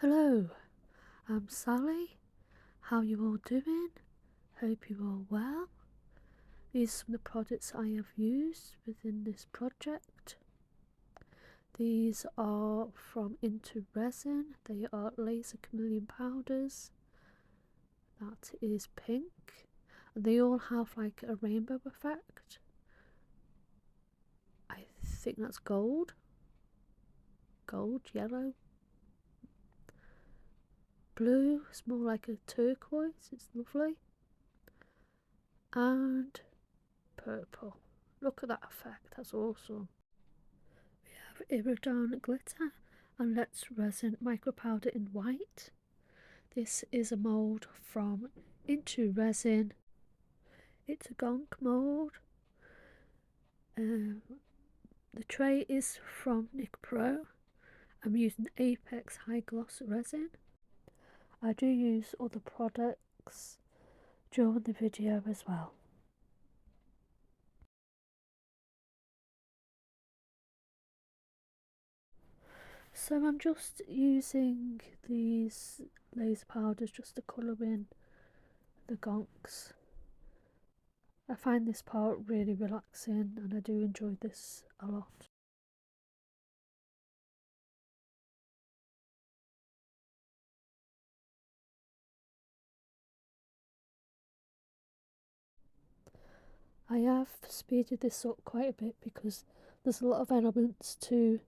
Hello, I'm Sally. How you all doing? Hope you're all well. These are some of the products I have used within this project. These are from Into Resin. They are laser chameleon powders. That is pink. And they all have like a rainbow effect. I think that's gold, yellow, blue. It's more like a turquoise. It's lovely. And purple. Look at that effect. That's awesome. Iridon glitter and let's resin micropowder in white. This is a mould from Into Resin. It's a Gonk mould. The tray is from Nicpro. I'm using Apex High Gloss resin. I do use other products during the video as well. So I'm just using these laser powders just to colour in the gonks. I find this part really relaxing and I do enjoy this a lot. I have speeded this up quite a bit because there's a lot of elements to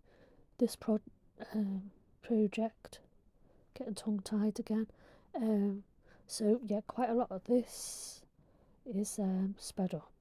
this project. Getting tongue tied again. So yeah, quite a lot of this is sped up.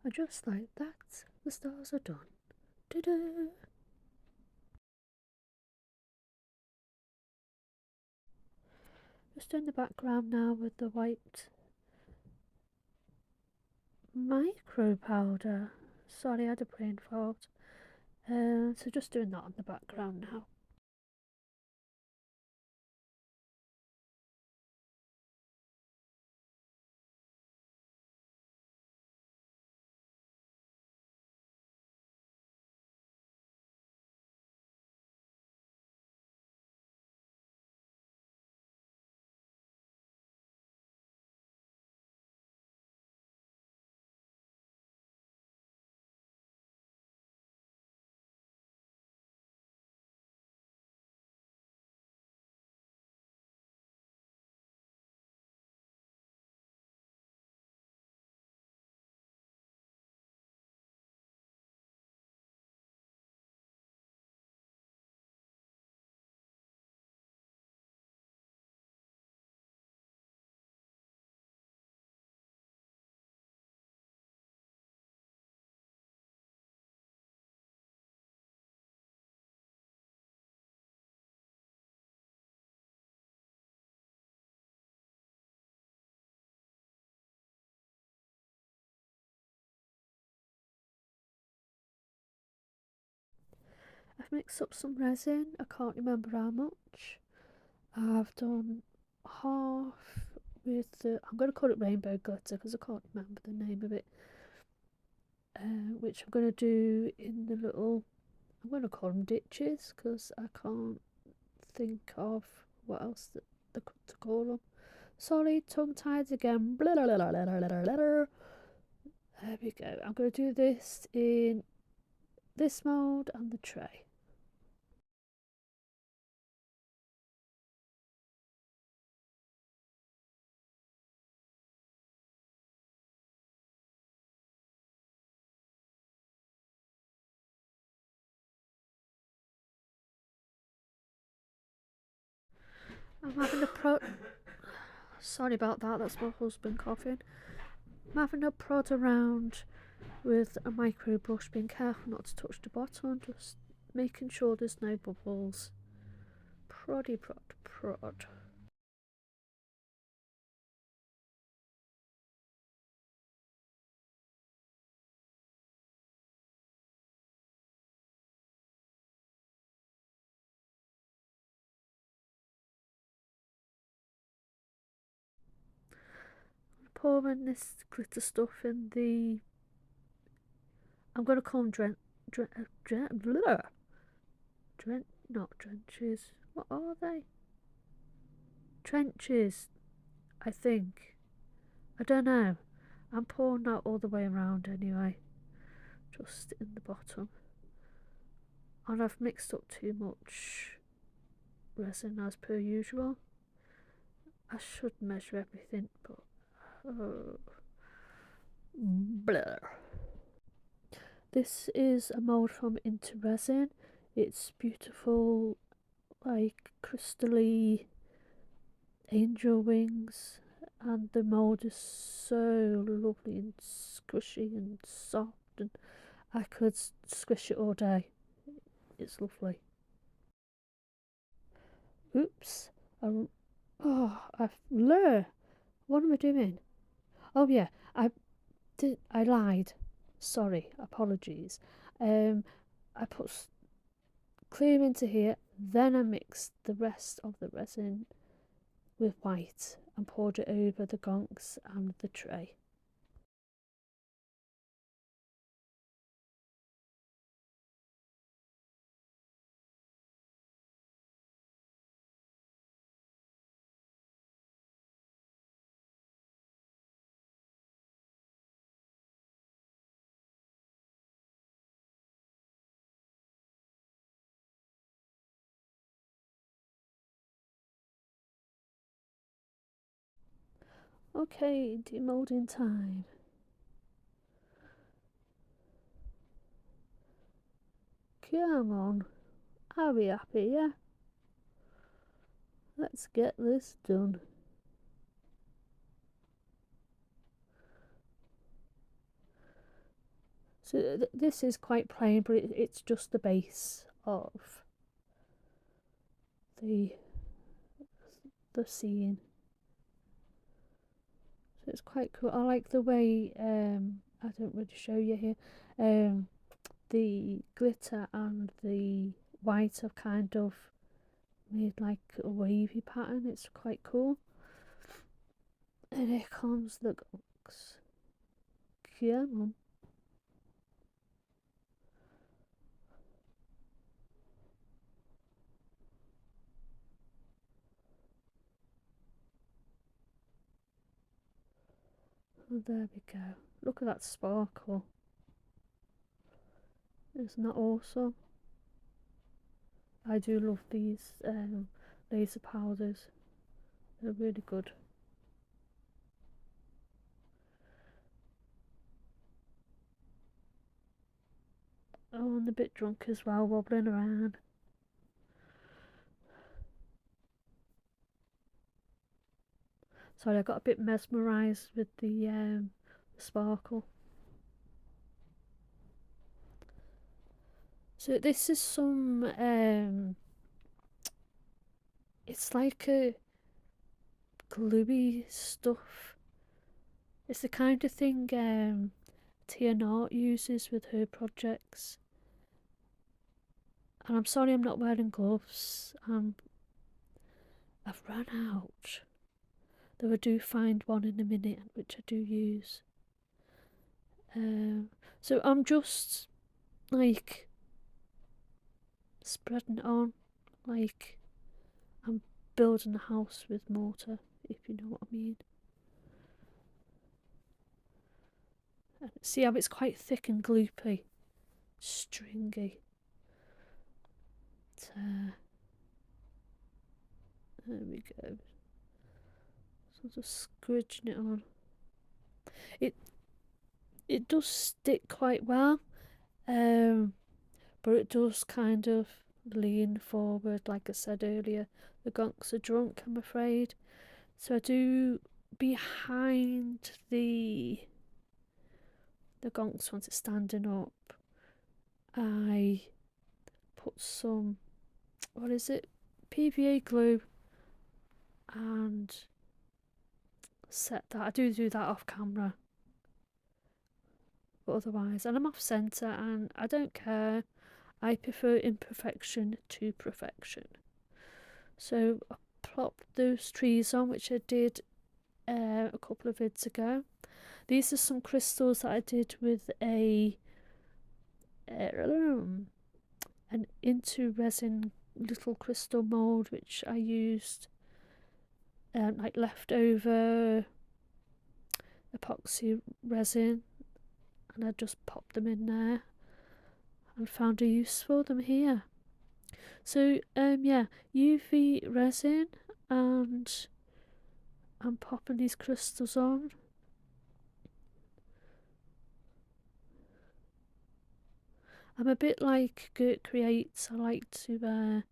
And just like that, the stars are done. Ta-da! Just in the background now with the white micro powder. Sorry, I had a brain fart. So just doing that in the background now. I've mixed up some resin, I can't remember how much. I've done half with the, I'm going to call it rainbow glitter because I can't remember the name of it, which I'm going to do in the little, I'm going to call them ditches because I can't think of what else to call them. Sorry, tongue tied again. Blah, blah, blah, blah, blah, blah, blah. There we go. I'm going to do this in this mould and the tray. I'm having a sorry about that, that's my husband coughing. I'm having a prod around with a micro brush, being careful not to touch the bottom, just making sure there's no bubbles. Proddy prod prod. Pouring this glitter stuff in the, I'm going to call them not drenches. What are they? Trenches, I think. I don't know. I'm pouring that all the way around anyway, just in the bottom. And I've mixed up too much resin as per usual. I should measure everything, but blur. This is a mould from Into Resin. It's beautiful, like crystally angel wings, and the mould is so lovely and squishy and soft, and I could squish it all day. It's lovely. Oops. What am I doing? Oh yeah, I lied. Sorry, apologies. I put clear into here, then I mixed the rest of the resin with white and poured it over the gonks and the tray. Okay, demoulding time. Come on, are we happy, yeah? Let's get this done. So this is quite plain, but it's just the base of the scene. So it's quite cool. I like the way I don't really show you here. The glitter and the white have kind of made like a wavy pattern. It's quite cool. And here comes the gonks. Come on. Oh, there we go. Look at that sparkle. Isn't that awesome? I do love these laser powders. They're really good. Oh, and a bit drunk as well, wobbling around. Sorry, I got a bit mesmerised with the sparkle. So this is some it's like a gluey stuff. It's the kind of thing Tia Nart uses with her projects. And I'm sorry I'm not wearing gloves. I've run out. Though I do find one in a minute, which I do use. So I'm just like spreading it on, like I'm building a house with mortar, if you know what I mean. And see how it's quite thick and gloopy, stringy. There we go. Sort of squidging it on. It does stick quite well, but it does kind of lean forward, like I said earlier. The gonks are drunk, I'm afraid. So I do behind the the gonks once it's standing up, I put some, what is it, PVA glue, and set that. I do that off camera, but otherwise, and I'm off centre, and I don't care. I prefer imperfection to perfection. So I plopped those trees on, which I did a couple of vids ago. These are some crystals that I did with an into resin little crystal mould, which I used like leftover epoxy resin, and I just popped them in there and found a use for them here. So yeah, UV resin, and I'm popping these crystals on. I'm a bit like Gonk Creates. I like to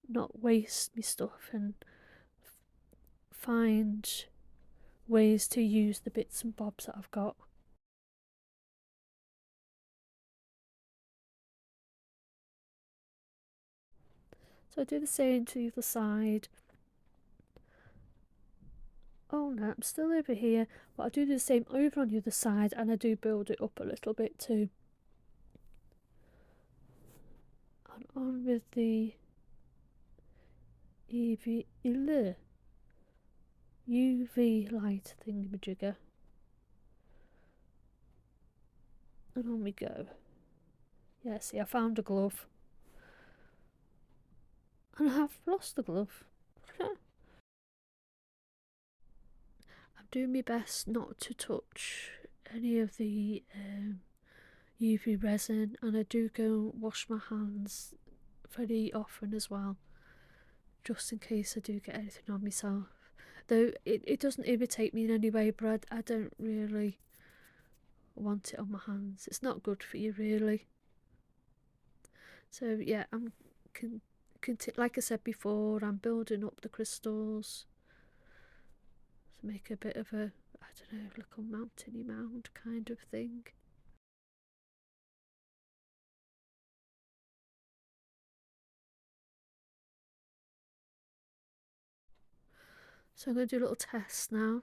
not waste my stuff and find ways to use the bits and bobs that I've got. So I do the same to the other side. Oh no, I'm still over here, but I do the same over on the other side, and I do build it up a little bit too. And on with the UV light thingamajigger. And on we go. Yeah, see, I found a glove. And I have lost the glove. I'm doing my best not to touch any of the UV resin, and I do go and wash my hands very often as well, just in case I do get anything on myself. Though it doesn't irritate me in any way, but I don't really want it on my hands. It's not good for you, really. So yeah, like I said before, I'm building up the crystals to make a bit of a, I don't know, like a mountainy mound kind of thing. So I'm going to do a little test now.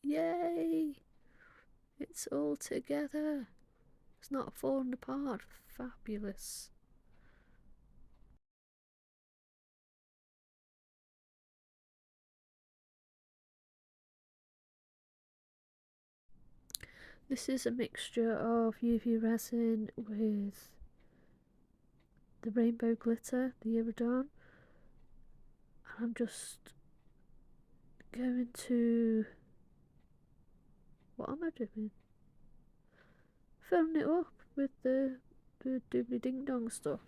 Yay! It's all together. It's not falling apart. Fabulous. This is a mixture of UV resin with the rainbow glitter, the iridon. I'm just going to, what am I doing? Filling it up with the doobly ding dong stuff,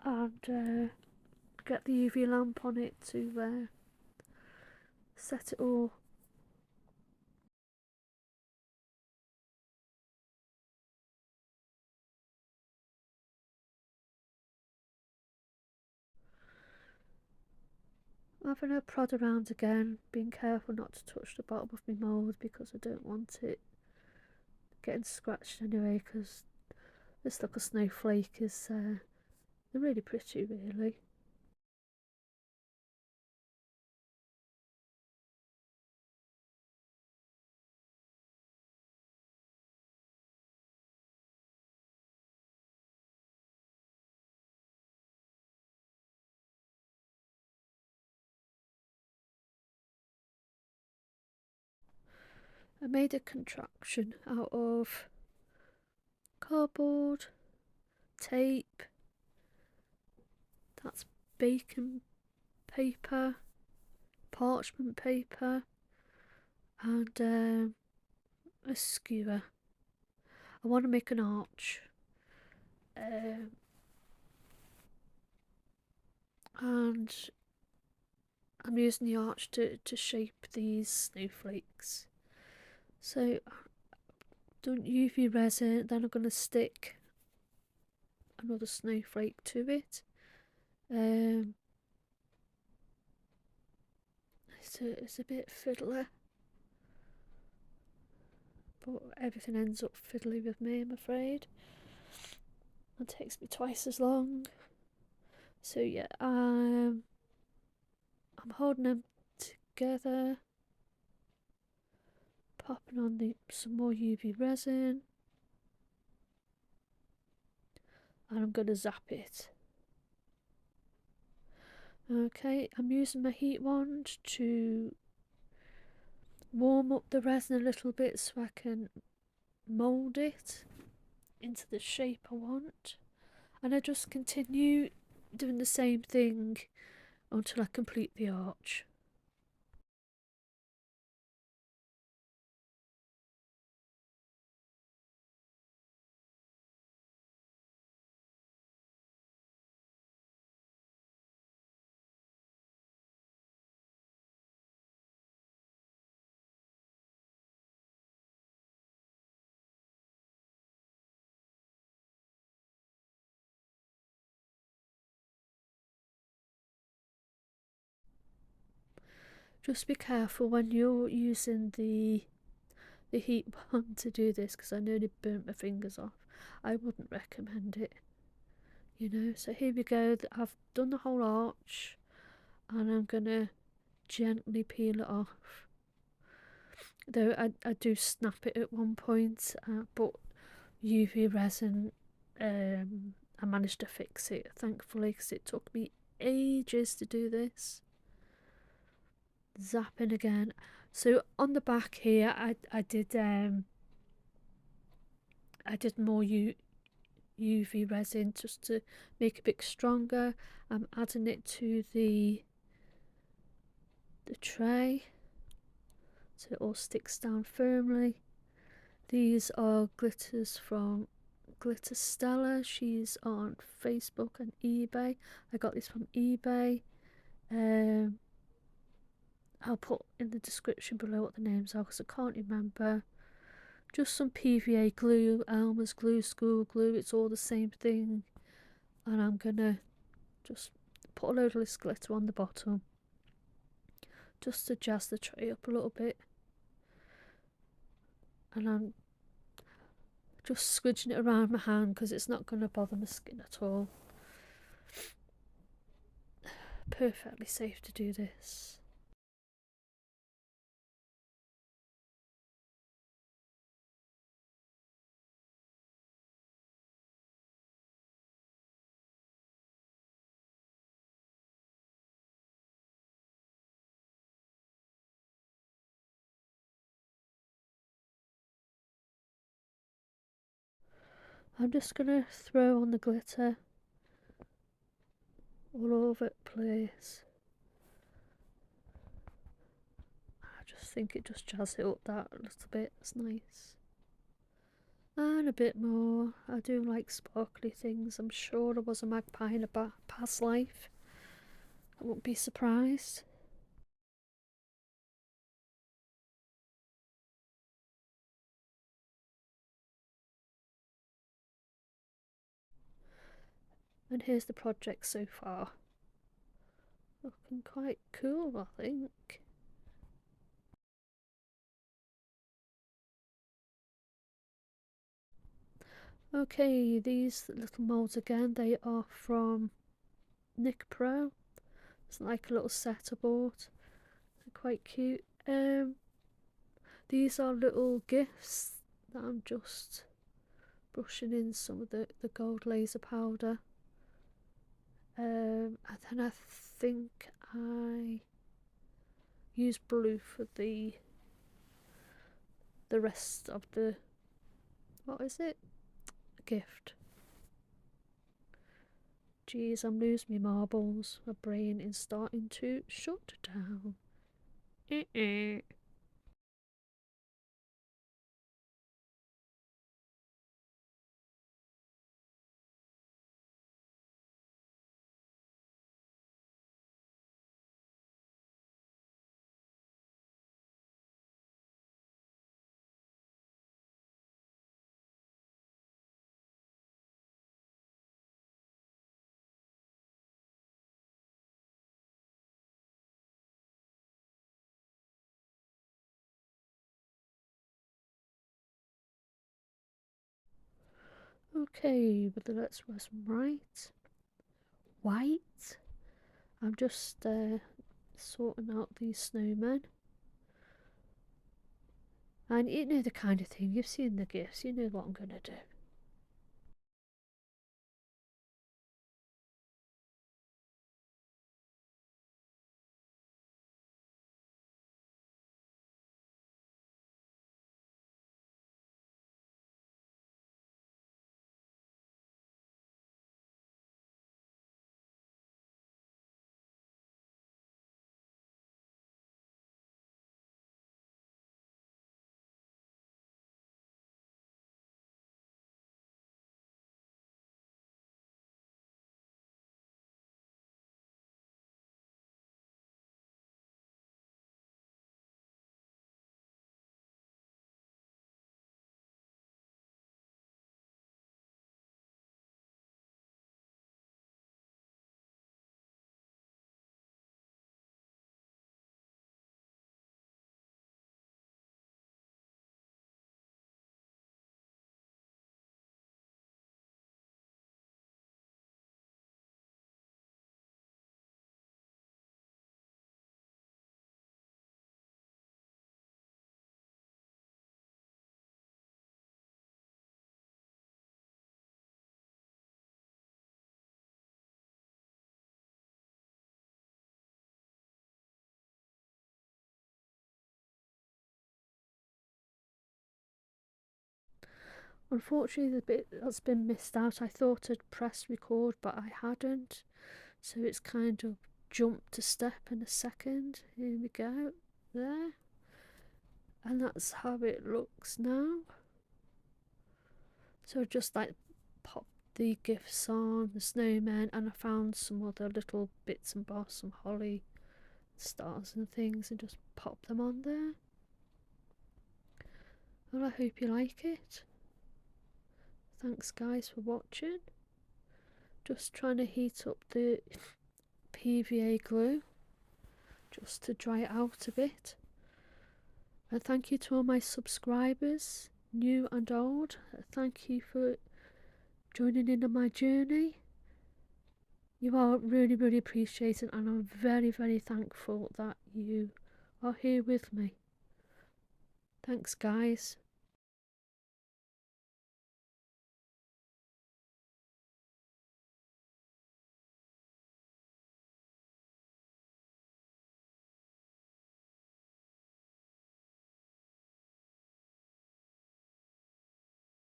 and get the UV lamp on it to set it all. I'm having a prod around again, being careful not to touch the bottom of my mould because I don't want it getting scratched anyway, because this little snowflake is they're really pretty, really. I made a contraption out of cardboard, tape, that's bacon paper, parchment paper, and a skewer. I want to make an arch, and I'm using the arch to shape these snowflakes. So I've done UV resin, then I'm going to stick another snowflake to it. It's a bit fiddler. but everything ends up fiddly with me, I'm afraid. It takes me twice as long. So yeah, I'm holding them together, popping on some more UV resin, and I'm going to zap it. Okay, I'm using my heat wand to warm up the resin a little bit so I can mould it into the shape I want, and I just continue doing the same thing until I complete the arch. Just be careful when you're using the heat wand to do this, because I nearly burnt my fingers off. I wouldn't recommend it, you know. So here we go, I've done the whole arch, and I'm gonna gently peel it off. Though I do snap it at one point, but UV resin, I managed to fix it, thankfully, because it took me ages to do this. Zapping again. So on the back here, I did more UV resin just to make it a bit stronger. I'm adding it to the tray so it all sticks down firmly. These are glitters from Glitter Stella. She's on Facebook and eBay. I got this from eBay. I'll put in the description below what the names are because I can't remember. Just some PVA glue, Elmer's glue, school glue, it's all the same thing. And I'm gonna just put a load of this glitter on the bottom just to jazz the tray up a little bit. And I'm just squidging it around my hand because it's not going to bother my skin at all. Perfectly safe to do this. I'm just going to throw on the glitter all over the place. I just think it just jazzes it up that a little bit. It's nice. And a bit more. I do like sparkly things. I'm sure there was a magpie in a past life. I wouldn't be surprised. And here's the project so far. Looking quite cool, I think. Okay, these little moulds again, they are from Nicpro. It's like a little set I bought. They're quite cute. These are little gifts that I'm just brushing in some of the gold laser powder. And then I think I use blue for the rest of the, what is it? Gift. Geez, I'm losing my marbles. My brain is starting to shut down. Okay, but let's wear some white. I'm just sorting out these snowmen. And you know the kind of thing, you've seen the gifts, you know what I'm going to do. Unfortunately, the bit that's been missed out, I thought I'd press record, but I hadn't. So it's kind of jumped a step in a second. Here we go. There. And that's how it looks now. So just like pop the gifts on, the snowmen, and I found some other little bits and bobs, some holly stars and things, and just pop them on there. Well, I hope you like it. Thanks guys for watching. Just trying to heat up the PVA glue just to dry it out a bit. And thank you to all my subscribers, new and old. Thank you for joining in on my journey. You are really, really appreciated, and I'm very, very thankful that you are here with me. Thanks, guys.